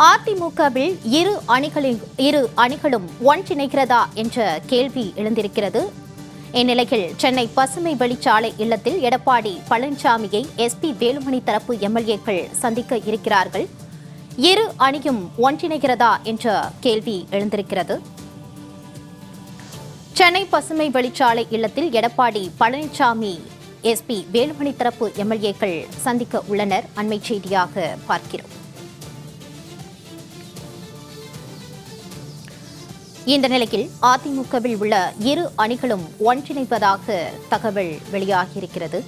அதிமுகவில் இரு அணிகளும் ஒன்றிணைகிறதா என்ற கேள்வி எழுந்திருக்கிறது. இந்நிலையில் சென்னை பசுமை வழிச்சாலை இல்லத்தில் எடப்பாடி பழனிசாமியை எஸ்பி வேலுமணி தரப்பு எம்எல்ஏக்கள் சந்திக்க இருக்கிறார்கள். இரு அணியும் ஒன்றிணைகிறதா என்ற கேள்வி எழுந்திருக்கிறது. சென்னை பசுமை வழிச்சாலை இல்லத்தில் எடப்பாடி பழனிசாமி எஸ்பி வேலுமணி தரப்பு எம்எல்ஏக்கள் சந்திக்க உள்ளனர். அண்மை செய்தியாக பார்க்கிறோம். இந்த நிலையில் அதிமுகவில் உள்ள இரு அணிகளும் ஒன்றிணைப்பதாக தகவல் வெளியாகியிருக்கிறது.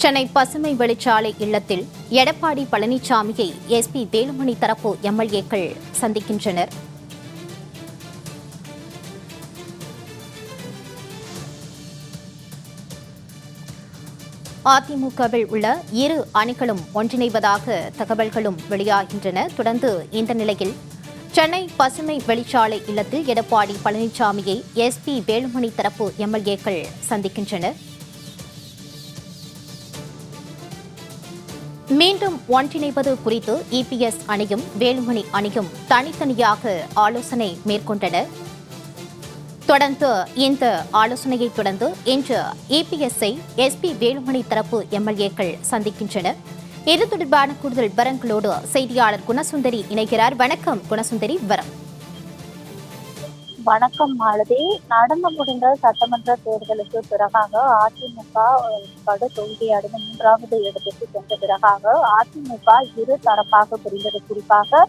சென்னை பசுமை வழிச்சாலை இல்லத்தில் எடப்பாடி பழனிசாமியை எஸ்பி வேலுமணி தரப்பு எம்எல்ஏக்கள் சந்திக்கின்றனர். அதிமுகவில் உள்ள இரு அணிகளும் ஒன்றிணைவதாக தகவல்களும் வெளியாகின்றன. தொடர்ந்து இந்த நிலையில் சென்னை பசுமை வெளிச்சாலை இல்லத்தில் எடப்பாடி பழனிசாமியை எஸ்பி வேலுமணி தரப்பு எம்எல்ஏக்கள் சந்திக்கின்றனர். மீண்டும் ஒன்றிணைவது குறித்து இபிஎஸ் அணியும் வேலுமணி அணியும் தனித்தனியாக ஆலோசனை மேற்கொண்டனர். தொடர்ந்து இந்த ஆலோசனையை தொடர்ந்து இன்று இபிஎஸ்ஐ எஸ்பி வேலுமணி தரப்பு எம்எல்ஏக்கள் சந்திக்கின்றனர். இது தொடர்பான கூடுதல் விவரங்களோடு செய்தியாளர் குணசுந்தரி இணைகிறார். வணக்கம் குணசுந்தரி. வணக்கம் மாலதி. நடந்து முடிந்த சட்டமன்ற தேர்தலுக்கு பிறகாக அதிமுக கடு தோல்வி அடைந்து 3வது இடத்திற்கு சென்ற பிறகாக அதிமுக இரு தரப்பாக பிரிந்தது. குறிப்பாக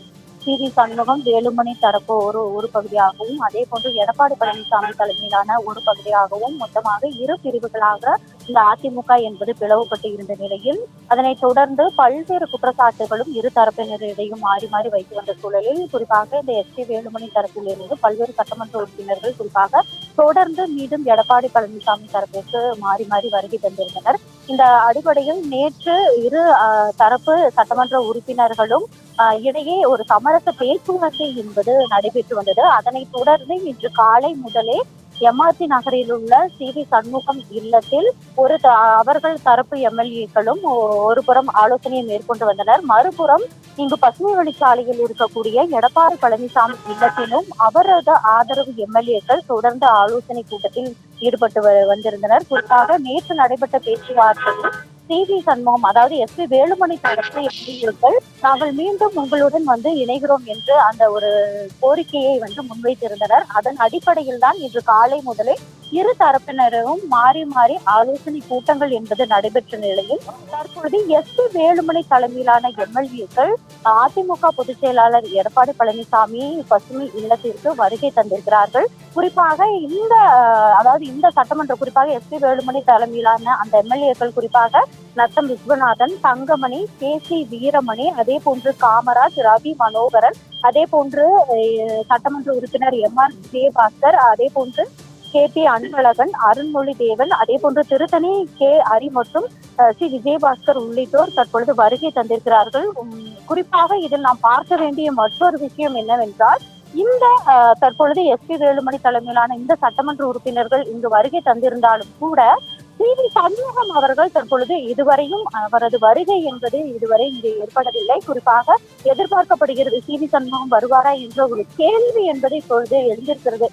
சி.வி. சண்முகம் வேலுமணி தரப்பு ஒரு பகுதியாகவும், அதே போன்று எடப்பாடி பழனிசாமி தலைமையிலான ஒரு பகுதியாகவும் மொத்தமாக இரு பிரிவுகளாக இந்த அதிமுக என்பது பிளவுபட்டு இருந்த நிலையில் அதனைத் தொடர்ந்து பல்வேறு குற்றச்சாட்டுகளும் இரு தரப்பினரிடையும் மாறி மாறி வைத்து வந்த சூழலில் குறிப்பாக இந்த எஸ்பி வேலுமணி தரப்பிலிருந்து பல்வேறு சட்டமன்ற உறுப்பினர்கள் குறிப்பாக தொடர்ந்து மீண்டும் எடப்பாடி பழனிசாமி தரப்பிற்கு மாறி மாறி வருகை தந்திருந்தனர். இந்த அடிப்படையில் நேற்று இரு தரப்பு சட்டமன்ற உறுப்பினர்களும் இடையே ஒரு சமரச பேச்சுவார்த்தை என்பது நடைபெற்று வந்தது. அதனைத் தொடர்ந்து இன்று காலை முதலே எம்ஆர்சி நகரில் உள்ள சி.வி. சண்முகம் இல்லத்தில் அவர்கள் தரப்பு எம்எல்ஏக்களும் ஒரு புறம் ஆலோசனையை மேற்கொண்டு வந்தனர். மறுபுறம் இங்கு பசுமை வழிச்சாலையில் இருக்கக்கூடிய எடப்பாடி பழனிசாமி இல்லத்திலும் அவரது ஆதரவு எம்எல்ஏக்கள் தொடர்ந்து ஆலோசனை கூட்டத்தில் ஈடுபட்டு வந்திருந்தனர். குறிப்பாக நேற்று நடைபெற்ற பேச்சுவார்த்தையில் சி.வி. சண்முகம், அதாவது எஸ்பி வேலுமணி தரப்பு எம்எல்ஏக்கள் நாங்கள் மீண்டும் உங்களுடன் இணைகிறோம் என்று அந்த ஒரு கோரிக்கையை முன்வைத்திருந்தனர். அதன் அடிப்படையில் தான் இன்று காலை முதலே இரு தரப்பினரும் மாறி மாறி ஆலோசனை கூட்டங்கள் என்பது நடைபெற்ற நிலையில் தற்பொழுது எஸ்பி வேலுமணி தலைமையிலான எம்எல்ஏக்கள் அதிமுக பொதுச் செயலாளர் எடப்பாடி பழனிசாமி பசுமை இல்லத்திற்கு வருகை தந்திருக்கிறார்கள். குறிப்பாக இந்த சட்டமன்ற குறிப்பாக எஸ்பி வேலுமணி தலைமையிலான அந்த எம்எல்ஏக்கள் குறிப்பாக நத்தம் விஸ்வநாதன், தங்கமணி, கே.சி. வீரமணி, அதே போன்று காமராஜ், ரவி மனோகரன், அதே போன்று சட்டமன்ற உறுப்பினர் எம்.ஆர். விஜயபாஸ்கர், அதே போன்று கே.பி. அன்பழகன், அருண்மொழி தேவன், அதே போன்று திருத்தணி கே. ஹரி மற்றும் சி. விஜயபாஸ்கர் உள்ளிட்டோர் தற்பொழுது வருகை தந்திருக்கிறார்கள். குறிப்பாக இதில் நாம் பார்க்க வேண்டிய மற்றொரு விஷயம் என்னவென்றால், இந்த தற்பொழுது எஸ்பி வேலுமணி தலைமையிலான இந்த சட்டமன்ற உறுப்பினர்கள் இங்கு வருகை தந்திருந்தாலும் கூட சி.வி. சண்முகம் அவர்கள் தற்பொழுது இதுவரையும் அவரது வருகை என்பது இதுவரை இங்கு ஏற்படவில்லை. குறிப்பாக எதிர்பார்க்கப்படுகிறது சி.வி. சண்முகம் வருவாரா என்ற ஒரு கேள்வி என்பது இப்பொழுது எழுந்திருக்கிறது.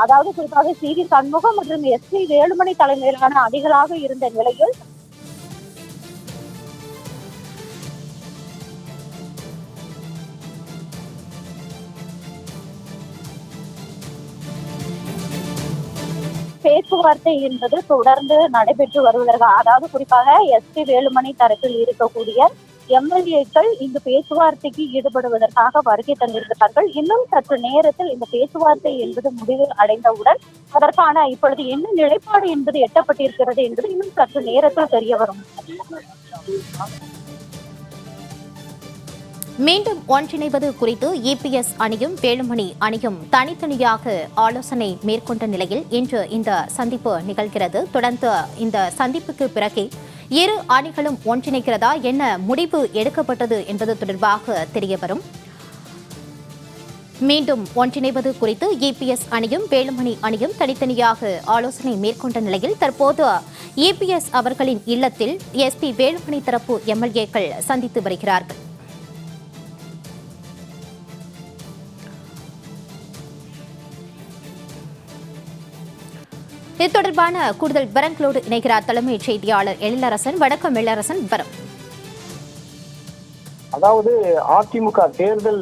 அதாவது குறிப்பாக சி.வி. சண்முகம் மற்றும் எஸ்பி வேலுமணி தலைமையிலான அணிகளாக இருந்த நிலையில் பேச்சுவார்த்தை என்பது தொடர்ந்து நடைபெற்று வருவதற்காக, அதாவது குறிப்பாக எஸ்பி வேலுமணி தரப்பில் இருக்கக்கூடிய எம்எல்ஏக்கள் இங்கு பேச்சுவார்த்தைக்கு ஈடுபடுவதற்காக வருகை தந்திருக்கிறார்கள். இன்னும் சற்று நேரத்தில் இந்த பேச்சுவார்த்தை என்பது முடிவு அடைந்தவுடன் அதற்கான இப்பொழுது என்ன நிலைப்பாடு என்பது எட்டப்பட்டிருக்கிறது என்பது இன்னும் சற்று நேரத்தில் தெரிய வரும். மீண்டும் ஒன்றிணைவது குறித்து இபிஎஸ் அணியும் வேலுமணி அணியும் தனித்தனியாக ஆலோசனை மேற்கொண்ட நிலையில் இன்று இந்த சந்திப்பு நிகழ்கிறது. தொடர்ந்து இந்த சந்திப்புக்கு பிறகே இரு அணிகளும் ஒன்றிணைக்கிறதா, என்ன முடிவு எடுக்கப்பட்டது என்பது தொடர்பாக தெரியவரும். மீண்டும் ஒன்றிணைவது குறித்து இபிஎஸ் அணியும் வேலுமணி அணியும் தனித்தனியாக ஆலோசனை மேற்கொண்ட நிலையில் தற்போது இபிஎஸ் அவர்களின் இல்லத்தில் எஸ்பி வேலுமணி தரப்பு எம்எல்ஏக்கள் சந்தித்து வருகிறார்கள். இது தொடர்பான கூடுதல் விவரங்களோடு இணைகிறார் தலைமைச் செய்தியாளர் எழிலரசன். வணக்கம் எழிலரசன். விவரம். அதாவது அதிமுக தேர்தல்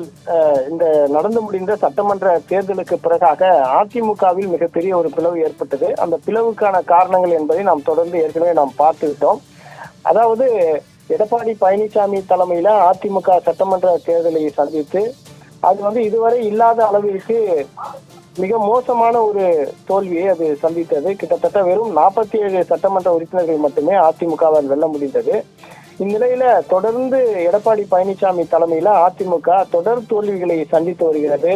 இந்த நடந்து முடிந்த சட்டமன்ற தேர்தலுக்கு பிறகாக அதிமுகவில் மிகப்பெரிய ஒரு பிளவு ஏற்பட்டது. அந்த பிளவுக்கான காரணங்கள் என்பதை நாம் தொடர்ந்து ஏற்கனவே நாம் பார்த்துவிட்டோம். அதாவது எடப்பாடி பழனிசாமி தலைமையில அதிமுக சட்டமன்ற தேர்தலை சந்தித்து அது இதுவரை இல்லாத அளவிற்கு மிக மோசமான ஒரு தோல்வியை அது சந்தித்தது. கிட்டத்தட்ட வெறும் 47 சட்டமன்ற உறுப்பினர்கள் மட்டுமே அதிமுகவால் வெல்ல முடிந்தது. இந்நிலையில தொடர்ந்து எடப்பாடி பழனிசாமி தலைமையில அதிமுக தொடர் தோல்விகளை சந்தித்து வருகிறது.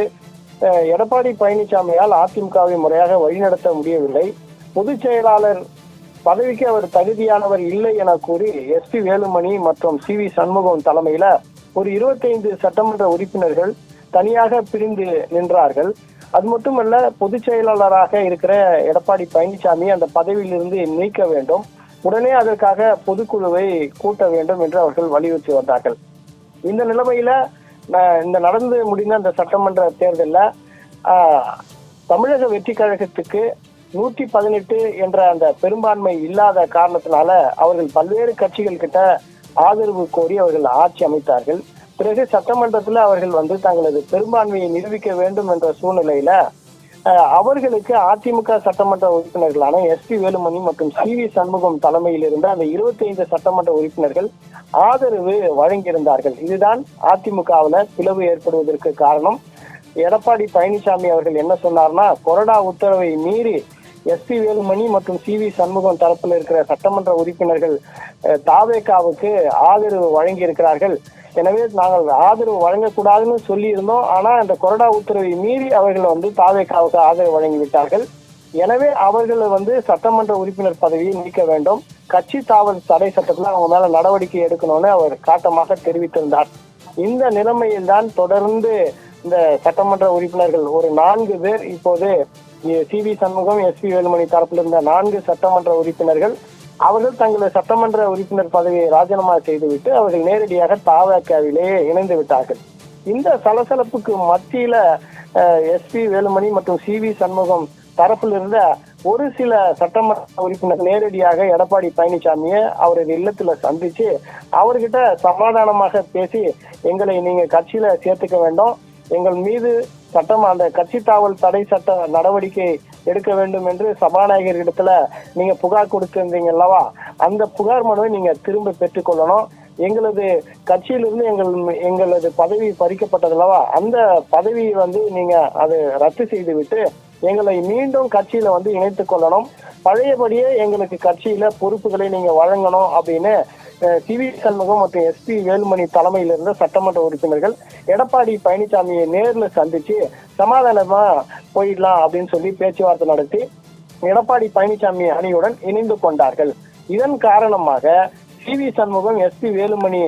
எடப்பாடி பழனிசாமியால் அதிமுகவை முறையாக வழிநடத்த முடியவில்லை. பொதுச் செயலாளர் பதவிக்கு அவர் தகுதியானவர் இல்லை என கூறி எஸ்பி வேலுமணி மற்றும் சி வி சண்முகம் தலைமையில ஒரு 25 சட்டமன்ற உறுப்பினர்கள் தனியாக பிரிந்து நின்றார்கள். அது மட்டுமல்ல, பொதுச் செயலாளராக இருக்கிற எடப்பாடி பழனிசாமி அந்த பதவியிலிருந்து நீக்க வேண்டும், உடனே அதற்காக பொதுக்குழுவை கூட்ட வேண்டும் என்று அவர்கள் வலியுறுத்தி வந்தார்கள். இந்த நிலைமையில இந்த நடந்து முடிந்த அந்த சட்டமன்ற தேர்தலில் தமிழக வெற்றி கழகத்துக்கு 118 என்ற அந்த பெரும்பான்மை இல்லாத காரணத்தினால அவர்கள் பல்வேறு கட்சிகள் கிட்ட ஆதரவு கோரி அவர்கள் ஆட்சி அமைத்தார்கள். பிறகு சட்டமன்றத்தில் அவர்கள் தங்களது பெரும்பான்மையை நிரூபிக்க வேண்டும் என்ற சூழ்நிலையில அவர்களுக்கு அதிமுக சட்டமன்ற உறுப்பினர்களான எஸ்பி வேலுமணி மற்றும் சி வி சண்முகம் தலைமையில் இருந்த அந்த 25 சட்டமன்ற உறுப்பினர்கள் ஆதரவு வழங்கியிருந்தார்கள். இதுதான் அதிமுகவில் பிளவு ஏற்படுவதற்கு காரணம். எடப்பாடி பழனிசாமி அவர்கள் என்ன சொன்னார்னா, கொறடா உத்தரவை மீறி எஸ்பி வேலுமணி மற்றும் சி வி சண்முகம் தரப்பில் இருக்கிற சட்டமன்ற உறுப்பினர்கள் தாவேகாவுக்கு ஆதரவு வழங்கி இருக்கிறார்கள். எனவே நாங்கள் ஆதரவு வழங்கக்கூடாதுன்னு சொல்லி இருந்தோம். ஆனா அந்த கொறடா உத்தரவை மீறி அவர்கள் தாவேகாவுக்கு ஆதரவு வழங்கிவிட்டார்கள். எனவே அவர்களை சட்டமன்ற உறுப்பினர் பதவியை நீக்க வேண்டும், கட்சி தாவல் தடை சட்டத்துல அவங்க மேல நடவடிக்கை எடுக்கணும்னு அவர் காட்டமாக தெரிவித்திருந்தார். இந்த நிலைமையில் தான் தொடர்ந்து இந்த சட்டமன்ற உறுப்பினர்கள் ஒரு 4 பேர் இப்போது C V Shanmugam SP Velumani தரப்பில் இருந்த 4 சட்டமன்ற உறுப்பினர்கள் அவர்கள் தங்களது சட்டமன்ற உறுப்பினர் பதவியை ராஜினாமா செய்துவிட்டு அவர்கள் நேரடியாக தாவேகாவிலேயே இணைந்து விட்டார்கள். இந்த சலசலப்புக்கு மத்தியில எஸ்பி வேலுமணி மற்றும் சி வி சண்முகம் தரப்பில் இருந்த ஒரு சில சட்டமன்ற உறுப்பினர் நேரடியாக எடப்பாடி பழனிசாமியை அவரது இல்லத்துல சந்திச்சு அவர்கிட்ட சமாதானமாக பேசி எங்களை நீங்க கட்சியில சேர்த்துக்க வேண்டும், எங்கள் மீது அந்த கட்சி தாவல் தடை சட்ட நடவடிக்கை எடுக்க வேண்டும் என்று சபாநாயகர் இடத்துல நீங்க புகார் கொடுத்திருந்தீங்க அல்லவா, அந்த புகார் மனுவை நீங்க திரும்ப பெற்றுக்கொள்ளணும், எங்களது கட்சியிலிருந்து எங்களது பதவி பறிக்கப்பட்டது அல்லவா, அந்த பதவியை நீங்க அதை ரத்து செய்து விட்டு எங்களை மீண்டும் கட்சியில இணைத்துக் கொள்ளணும், பழையபடியே எங்களுக்கு கட்சியில பொறுப்புகளை நீங்க வழங்கணும் அப்படின்னு சி வி சண்முகம் மற்றும் எஸ்பி வேலுமணி தலைமையில் இருந்த சட்டமன்ற உறுப்பினர்கள் எடப்பாடி பழனிசாமியை நேரில் சந்திச்சு சமாதானமா போயிடலாம் அப்படின்னு சொல்லி பேச்சுவார்த்தை நடத்தி எடப்பாடி பழனிசாமி அணியுடன் இணைந்து கொண்டார்கள். இதன் காரணமாக C V Shanmugam SP Velumani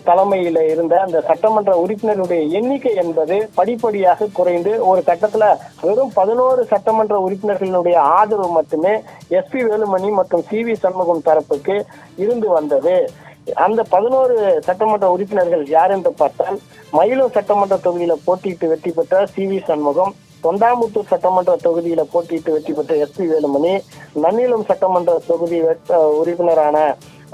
தலைமையில இருந்த அந்த சட்டமன்ற உறுப்பினருடைய எண்ணிக்கை என்பது படிப்படியாக குறைந்து ஒரு கட்டத்துல வெறும் 11 சட்டமன்ற உறுப்பினர்களுடைய ஆதரவு மட்டுமே எஸ்பி வேலுமணி மற்றும் சி வி சண்முகம் தரப்புக்கு இருந்து வந்தது. அந்த 11 சட்டமன்ற உறுப்பினர்கள் யார் என்று பார்த்தால், மயிலம் சட்டமன்ற தொகுதியில போட்டியிட்டு வெற்றி பெற்ற சி வி சண்முகம், தொண்டாமுத்தூர் சட்டமன்ற தொகுதியில போட்டியிட்டு வெற்றி பெற்ற எஸ்பி வேலுமணி, நன்னிலம் சட்டமன்ற தொகுதி உறுப்பினரான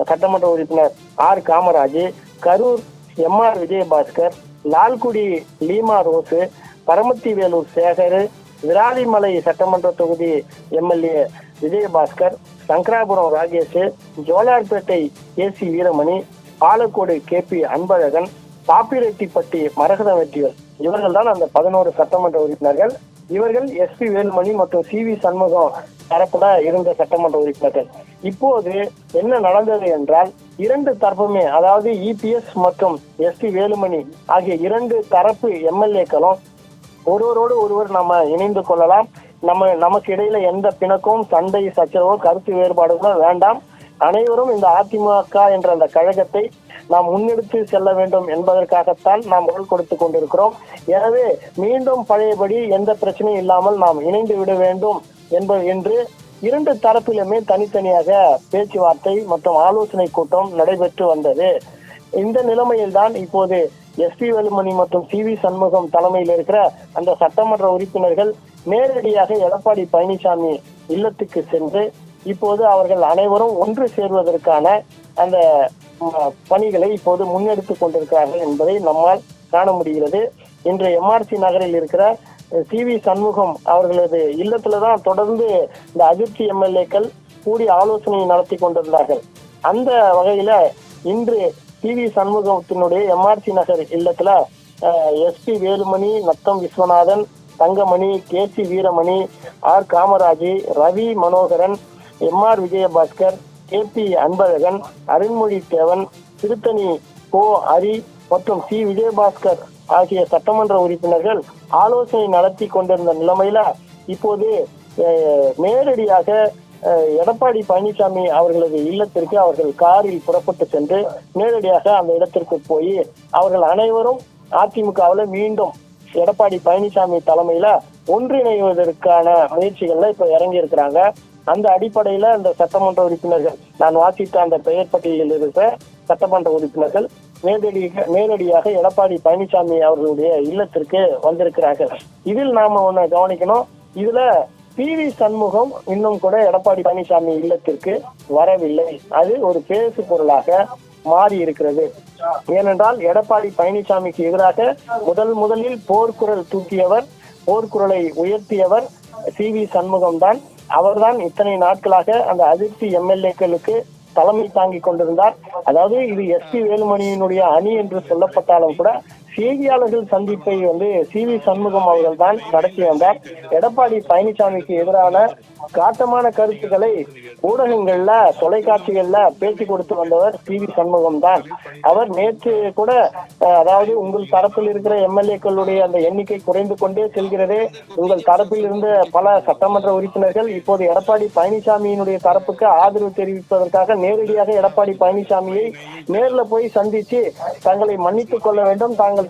சட்டமன்ற உறுப்பினர் R Kamaraj, Karur MR Vijayabaskar, Lalgudi Leema Rose, Paramathi Velur Sekar, Viralimalai சட்டமன்ற தொகுதி MLA Vijayabaskar, Sankarapuram Rajesh, Jolarpettai AC Veeramani, Palacode KP Anbazhagan, Pappireddipatti மரகத வெற்றிகள், இவர்கள் தான் அந்த 11 சட்டமன்ற உறுப்பினர்கள். இவர்கள் எஸ்பி வேலுமணி மற்றும் சி வி சண்முகம் தரப்புல இருந்த சட்டமன்ற உறுப்பினர்கள். இப்போது என்ன நடந்தது என்றால், 2 தரப்புமே, அதாவது இபிஎஸ் மற்றும் எஸ்பி வேலுமணி ஆகிய 2 தரப்பு எம்எல்ஏக்களும் ஒருவரோடு ஒருவர் நம்ம இணைந்து கொள்ளலாம், நமக்கு இடையில எந்த பிணக்கும் சண்டை சச்சரவோ கருத்து வேறுபாடுகளோ வேண்டாம், அனைவரும் இந்த அதிமுக என்ற அந்த கழகத்தை நாம் முன்னெடுத்து செல்ல வேண்டும் என்பதற்காகத்தான் நாம் குரல் கொடுத்து கொண்டிருக்கிறோம். எனவே மீண்டும் பழையபடி எந்த பிரச்சனையும் இல்லாமல் நாம் இணைந்து விட வேண்டும் என்று இரண்டு தரப்பிலுமே தனித்தனியாக பேச்சுவார்த்தை மற்றும் ஆலோசனை கூட்டம் நடைபெற்று வந்தது. இந்த நிலைமையில் தான் இப்போது எஸ்பி வேலுமணி மற்றும் சி.வி. சண்முகம் தலைமையில் இருக்கிற அந்த சட்டமன்ற உறுப்பினர்கள் நேரடியாக எடப்பாடி பழனிசாமி இல்லத்துக்கு சென்று இப்போது அவர்கள் அனைவரும் ஒன்று சேர்வதற்கான அந்த பணிகளை இப்போது முன்னெடுத்துக் கொண்டிருக்கிறார்கள் என்பதை நம்மால் காண முடிகிறது. இன்று எம்ஆர்சி நகரில் இருக்கிற சி.வி. சண்முகம் அவர்களது இல்லத்துலதான் தொடர்ந்து இந்த அதிர்ச்சி எம்எல்ஏக்கள் கூடி ஆலோசனை நடத்தி கொண்டிருந்தார்கள். அந்த வகையில இன்று சி.வி. சண்முகத்தினுடைய எம்ஆர்சி நகர் இல்லத்துல SP Velumani, Natham Viswanathan, Thangamani, KC. Veeramani, R. Kamaraj, Ravi Manoharan, MR. Vijayabaskar, KP. Anbazhagan, Arunmozhi Devan, Tiruttani கோ. ஹரி மற்றும் சி. விஜயபாஸ்கர் ஆகிய சட்டமன்ற உறுப்பினர்கள் ஆலோசனை நடத்தி கொண்டிருந்த நிலைமையில இப்போது நேரடியாக எடப்பாடி பழனிசாமி அவர்களது இல்லத்திற்கு அவர்கள் காரில் புறப்பட்டு சென்று நேரடியாக அந்த இடத்திற்கு போய் அவர்கள் அனைவரும் அதிமுகவில் மீண்டும் எடப்பாடி பழனிசாமி தலைமையில ஒன்றிணைவதற்கான முயற்சிகள்ல இப்ப இறங்கி இருக்கிறாங்க. அந்த அடிப்படையில அந்த சட்டமன்ற உறுப்பினர்கள், நான் வாசித்த அந்த பெயர் பட்டியலில் இருக்கிற சட்டமன்ற உறுப்பினர்கள் நேரடியாக எடப்பாடி பழனிசாமி அவர்களுடைய இல்லத்திற்கு வந்திருக்கிறார்கள். இதில் நாம ஒண்ணு கவனிக்கணும். இதுல சி.வி. சண்முகம் இன்னும் கூட எடப்பாடி பழனிசாமி இல்லத்திற்கு வரவில்லை. அது ஒரு பேசு பொருளாக மாறி இருக்கிறது. ஏனென்றால் எடப்பாடி பழனிசாமிக்கு எதிராக முதலில் போர்க்குரல் தூக்கியவர், போர்க்குரலை உயர்த்தியவர் சி.வி. சண்முகம் தான். அவர்தான் இத்தனை நாட்களாக அந்த அதிர்ச்சி எம்எல்ஏக்களுக்கு தலைமை தாங்கி கொண்டிருந்தார். அதாவது இது எஸ்பி வேலுமணியினுடைய அணி என்று சொல்லப்பட்டாலும் கூட செய்தியாளர்கள் சந்திப்பை சி.வி. சண்முகம் அவர்கள் தான் நடத்தி வந்தார். எடப்பாடி பழனிசாமிக்கு எதிரான காட்டமான கருத்துக்களை ஊடகங்கள்ல, தொலைக்காட்சிகள்ல பேசி கொடுத்து வந்தவர் சி.வி. சண்முகம் தான். அவர் நேற்று கூட அதாவது உங்கள் தரப்பில் இருக்கிற எம்எல்ஏக்களுடைய அந்த எண்ணிக்கை குறைந்து கொண்டே செல்கிறது, உங்கள் தரப்பில் இருந்த பல சட்டமன்ற உறுப்பினர்கள் இப்போது எடப்பாடி பழனிசாமியினுடைய தரப்புக்கு ஆதரவு தெரிவிப்பதற்காக நேரடியாக எடப்பாடி பழனிசாமியை நேரில் போய் சந்திச்சு தங்களை மன்னித்துக் கொள்ள வேண்டும், தாங்கள்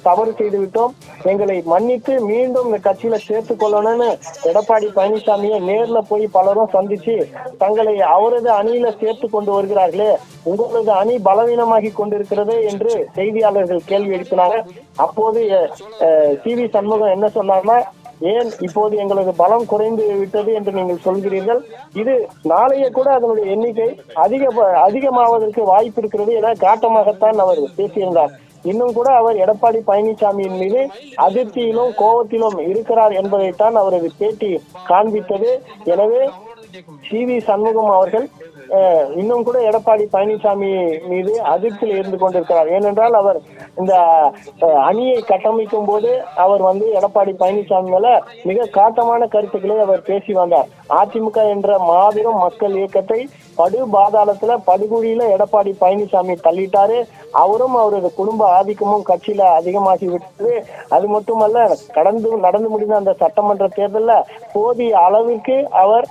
தவறு செய்து விட்டோம், எங்களை மன்னித்து மீண்டும் இந்த கட்சியில சேர்த்துக் கொள்ளணும்னு எடப்பாடி பழனிசாமியை நேர்ல போய் பலரும் சந்திச்சு தங்களை அவரது அணியில சேர்த்து கொண்டு வருகிறார்களே, உங்களது அணி பலவீனமாகி கொண்டிருக்கிறது என்று செய்தியாளர்கள் கேள்வி எழுப்பினாங்க. அப்போது சி.வி. சண்முகம் என்ன சொன்னார்னா, ஏன் இப்போது எங்களது பலம் குறைந்து விட்டது என்று நீங்கள் சொல்கிறீர்கள், இது நாளைய கூட அதனுடைய எண்ணிக்கை அதிகமாவதற்கு வாய்ப்பு இருக்கிறது என காட்டமாகத்தான் அவர் பேசியிருந்தார். இன்னும் கூட அவர் எடப்பாடி பழனிசாமியின் மீது அதிர்ச்சியிலும் கோபத்திலும் இருக்கிறார் என்பதைத்தான் அவரது பேட்டி காண்பித்தது. எனவே சி.வி. சண்முகம் அவர்கள் இன்னும் கூட எடப்பாடி பழனிசாமி மீது அதிர்ச்சியில் இருந்து கொண்டிருக்கிறார். ஏனென்றால் அவர் இந்த அணியை கட்டமைக்கும் போது அவர் எடப்பாடி பழனிசாமி மேல மிக காட்டமான கருத்துக்களை அவர் பேசி வந்தார். அதிமுக என்ற மாபெரும் மக்கள் இயக்கத்தை படு பாதாளத்துல, படுகொழியில எடப்பாடி பழனிசாமி தள்ளிட்டாரு. அவரும் அவரது குடும்ப ஆதிக்கமும் கட்சியில அதிகமாகி விட்டது. அது மட்டுமல்ல, நடந்து முடிந்த அந்த சட்டமன்ற தேர்தலில் போதிய அளவிற்கு அவர்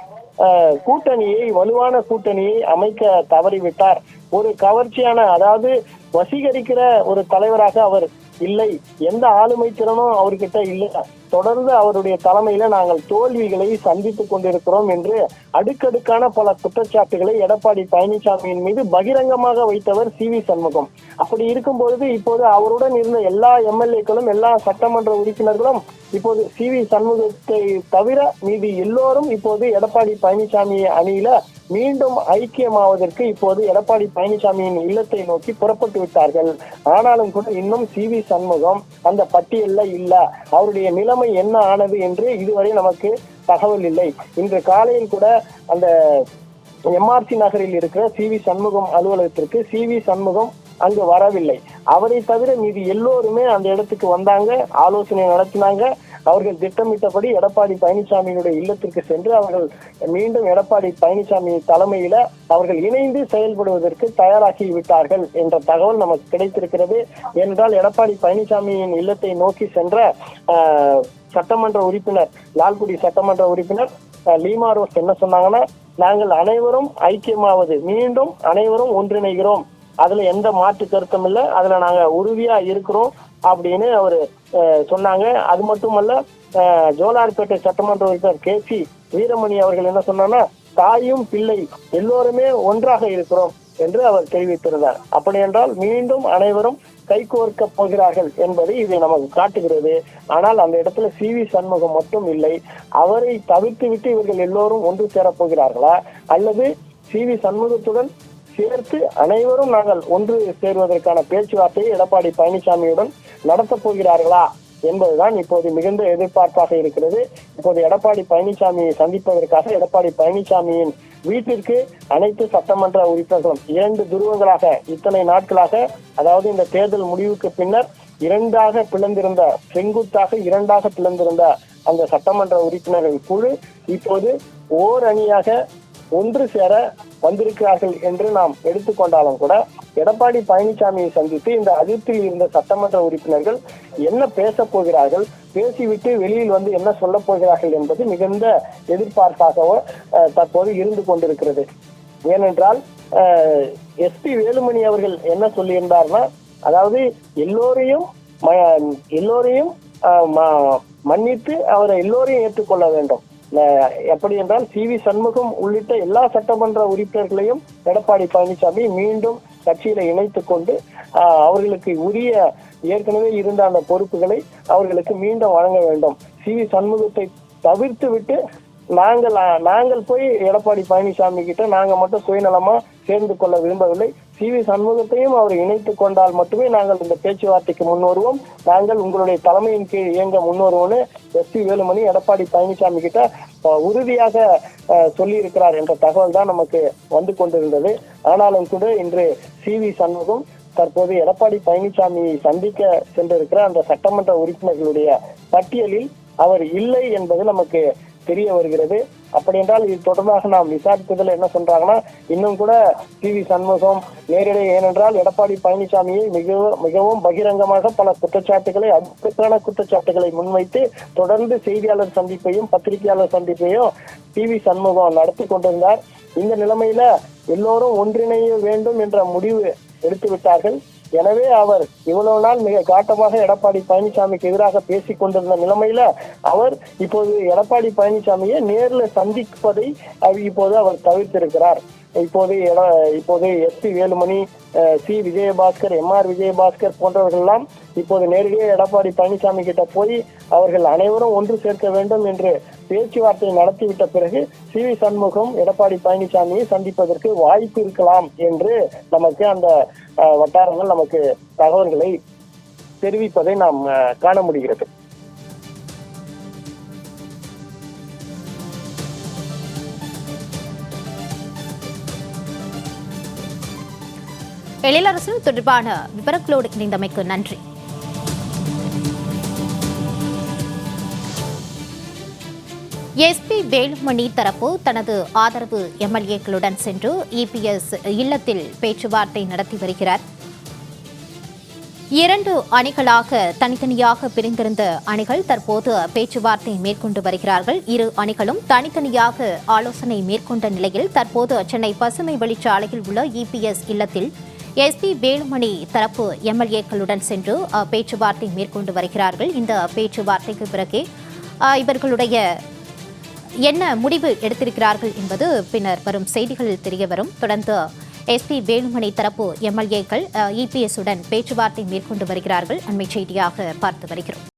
வலுவான கூட்டணியை அமைக்க தவறிவிட்டார். ஒரு கவர்ச்சியான, அதாவது வசீகரிக்கிற ஒரு தலைவராக அவர் இல்லை. எந்த ஆளுமை திறனும் அவர்கிட்ட இல்லை. தொடர்ந்து அவருடைய தலைமையில நாங்கள் தோல்விகளை சந்தித்துக் கொண்டிருக்கிறோம் என்று அடுக்கடுக்கான பல குற்றச்சாட்டுகளை எடப்பாடி பழனிசாமியின் மீது பகிரங்கமாக வைத்தவர் சி.வி. சண்முகம். அப்படி இருக்கும் பொழுது இப்போது அவருடன் இருந்த எல்லா எம்எல்ஏக்களும், எல்லா சட்டமன்ற உறுப்பினர்களும் இப்போது சி.வி. சண்முகத்தை தவிர மீதி எல்லோரும் இப்போது எடப்பாடி பழனிசாமி அணியில மீண்டும் ஐக்கியமாவதற்கு இப்போது எடப்பாடி பழனிசாமியின் இல்லத்தை நோக்கி புறப்பட்டு விட்டார்கள். ஆனாலும் கூட இன்னும் சி.வி. சண்முகம் அந்த பட்டியல்ல இல்ல. அவருடைய நிலைமை என்ன ஆனது என்று இதுவரை நமக்கு தகவல் இல்லை. இன்று காலையில் கூட அந்த எம்ஆர்சி நகரில் இருக்கிற சி.வி. சண்முகம் அலுவலகத்திற்கு சி.வி. சண்முகம் அங்கு வரவில்லை. அவரை தவிர மீதி எல்லோருமே அந்த இடத்துக்கு வந்தாங்க, ஆலோசனை நடத்தினாங்க. அவர்கள் திட்டமிட்டபடி எடப்பாடி பழனிசாமியினுடைய இல்லத்திற்கு சென்று அவர்கள் மீண்டும் எடப்பாடி பழனிசாமி தலைமையில அவர்கள் இணைந்து செயல்படுவதற்கு தயாராகி விட்டார்கள் என்ற தகவல் நமக்கு கிடைத்திருக்கிறது. ஏனென்றால் எடப்பாடி பழனிசாமியின் இல்லத்தை நோக்கி சென்ற சட்டமன்ற உறுப்பினர், லால்குடி சட்டமன்ற உறுப்பினர் லீமா ரோஸ் என்ன சொன்னாங்கன்னா, நாங்கள் அனைவரும் ஐக்கியமாவது, மீண்டும் அனைவரும் ஒன்றிணைகிறோம், அதுல எந்த மாற்று கருத்தும் இல்லை, அதுல நாங்க உறுதியா இருக்கிறோம் அப்படின்னு அவரு சொன்னாங்க. அது மட்டுமல்ல, ஜோலார்பேட்டை சட்டமன்ற உறுப்பினர் KC வீரமணி அவர்கள் என்ன சொன்னாங்கன்னா, தாயும் பிள்ளை எல்லோருமே ஒன்றாக இருக்கிறோம் என்று அவர் தெரிவித்திருந்தார். அப்படி என்றால் மீண்டும் அனைவரும் கைகோர்க்க போகிறார்கள் என்பதை இது நமக்கு காட்டுகிறது. ஆனால் அந்த இடத்துல CV சண்முகம் மட்டும் இல்லை. அவரை தவிர்த்து விட்டு இவர்கள் எல்லோரும் ஒன்று சேரப் போகிறார்களா, அல்லது CV சண்முகத்துடன் சேர்த்து அனைவரும் நாங்கள் ஒன்று சேருவதற்கான பேச்சுவார்த்தையை எடப்பாடி பழனிசாமியுடன் நடத்தப் போகிறார்களா என்பதுதான் இப்போது மிகுந்த எதிர்பார்ப்பாக இருக்கிறது. இப்போது எடப்பாடி பழனிசாமியை சந்திப்பதற்காக எடப்பாடி பழனிசாமியின் வீட்டிற்கு அனைத்து சட்டமன்ற உறுப்பினர்களும் 2 துருவங்களாக இத்தனை நாட்களாக, அதாவது இந்த தேர்தல் முடிவுக்கு பின்னர் இரண்டாக பிளந்திருந்த, செங்குத்தாக 2ஆக பிளந்திருந்த அந்த சட்டமன்ற உறுப்பினர்கள் குழு இப்போது ஓர் அணியாக ஒன்று சேர வந்திருக்கிறார்கள் என்று நாம் எடுத்துக்கொண்டாலும் கூட, எடப்பாடி பழனிசாமியை சந்தித்து இந்த அதிருப்தியில் இருந்த சட்டமன்ற உறுப்பினர்கள் என்ன பேசப் போகிறார்கள், பேசிவிட்டு வெளியில் வந்து என்ன சொல்ல போகிறார்கள் என்பது மிகுந்த எதிர்பார்ப்பாகவோ தற்போது இருந்து கொண்டிருக்கிறது. ஏனென்றால் SP வேலுமணி அவர்கள் என்ன சொல்லியிருந்தார்னா, அதாவது எல்லோரையும் மன்னித்து அவரை எல்லோரையும் ஏற்றுக்கொள்ள வேண்டும். எப்படி என்றால் CV சண்முகம் உள்ளிட்ட எல்லா சட்டமன்ற உறுப்பினர்களையும் எடப்பாடி பழனிசாமி மீண்டும் கட்சியில இணைத்துக் கொண்டு அவர்களுக்கு உரிய ஏற்கனவே இருந்த அந்த பொறுப்புகளை அவர்களுக்கு மீண்டும் வழங்க வேண்டும். CV சண்முகத்தை தவிர்த்து விட்டு நாங்கள் போய் எடப்பாடி பழனிசாமி கிட்ட நாங்க மட்டும் சுயநலமா சேர்ந்து கொள்ள விரும்பவில்லை. CV சண்முகத்தையும் அவர் இணைத்துக் கொண்டால் மட்டுமே நாங்கள் இந்த பேச்சுவார்த்தைக்கு முன்வருவோம், நாங்கள் உங்களுடைய தலைமையின் கீழ் இயங்க முன்வருவோம்னு SP வேலுமணி எடப்பாடி பழனிசாமி கிட்ட உறுதியாக சொல்லி இருக்கிறார் என்ற தகவல் தான் நமக்கு வந்து கொண்டிருந்தது. ஆனாலும் கூட இன்று CV சண்முகம் தற்போது எடப்பாடி பழனிசாமியை சந்திக்க சென்றிருக்கிற அந்த சட்டமன்ற உறுப்பினர்களுடைய பட்டியலில் அவர் இல்லை என்பது நமக்கு தெரிய வருகிறது. அப்படி என்றால் இது தொடர்பாக நாம் விசாரித்ததில் என்ன சொல்றாங்கன்னா, இன்னும் கூட CV சண்முகம் நேரடியாக, ஏனென்றால் எடப்பாடி பழனிசாமியை மிகவும் பகிரங்கமாக பல குற்றச்சாட்டுகளை, அடுக்கான குற்றச்சாட்டுகளை முன்வைத்து தொடர்ந்து செய்தியாளர் சந்திப்பையும் பத்திரிகையாளர் சந்திப்பையும் CV சண்முகம் நடத்தி கொண்டிருந்தார். இந்த நிலைமையில எல்லோரும் ஒன்றிணைய வேண்டும் என்ற முடிவு எடுத்து விட்டார்கள். எனவே அவர் இவ்வளவு நாள் மிக காட்டமாக எடப்பாடி பழனிசாமிக்கு எதிராக பேசிக் கொண்டிருந்த நிலைமையில அவர் இப்போது எடப்பாடி பழனிசாமியை நேரில் சந்திப்பதை இப்போது அவர் தவிர்த்திருக்கிறார். இப்போது SP Velumani, C Vijayabaskar, MR Vijayabaskar போன்றவர்கள் எல்லாம் இப்போது நேரடியாக எடப்பாடி பழனிசாமி கிட்ட போய் அவர்கள் அனைவரும் ஒன்று சேர்க்க வேண்டும் என்று பேச்சுவார்த்தை நடத்திவிட்ட பிறகு CV சண்முகம் எடப்பாடி பழனிசாமியை சந்திப்பதற்கு வாய்ப்பு இருக்கலாம் என்று நமக்கு அந்த வட்டாரங்கள் நமக்கு தகவல்களை தெரிவிப்பதை நாம் காண முடிகிறது. எழிலரசு தொடர்பான விவரங்களோடு இணைந்தமைக்கு நன்றி. SP வேலுமணி தரப்பு தனது ஆதரவு MLA-க்களுடன் சென்று EPS இல்லத்தில் பேச்சுவார்த்தை நடத்தி வருகிறார். 2 அணிகளாக தனித்தனியாக பிரிந்திருந்த அணிகள் தற்போது பேச்சுவார்த்தை மேற்கொண்டு வருகிறார்கள். இரு அணிகளும் தனித்தனியாக ஆலோசனை மேற்கொண்ட நிலையில் தற்போது சென்னை பசுமை வழிச்சாலையில் உள்ள EPS இல்லத்தில் SP வேலுமணி தரப்பு MLA-க்களுடன் சென்று பேச்சுவார்த்தை மேற்கொண்டு வருகிறார்கள். இந்த பேச்சுவார்த்தைக்கு பிறகே இவர்களுடைய என்ன முடிவு எடுத்திருக்கிறார்கள் என்பது பின்னர் வரும் செய்திகளில் தெரியவரும். தொடர்ந்து SP வேலுமணி தரப்பு MLA-க்கள் EPS உடன் பேச்சுவார்த்தை மேற்கொண்டு வருகிறார்கள். அண்மை செய்தியாக பார்த்து வருகிறோம்.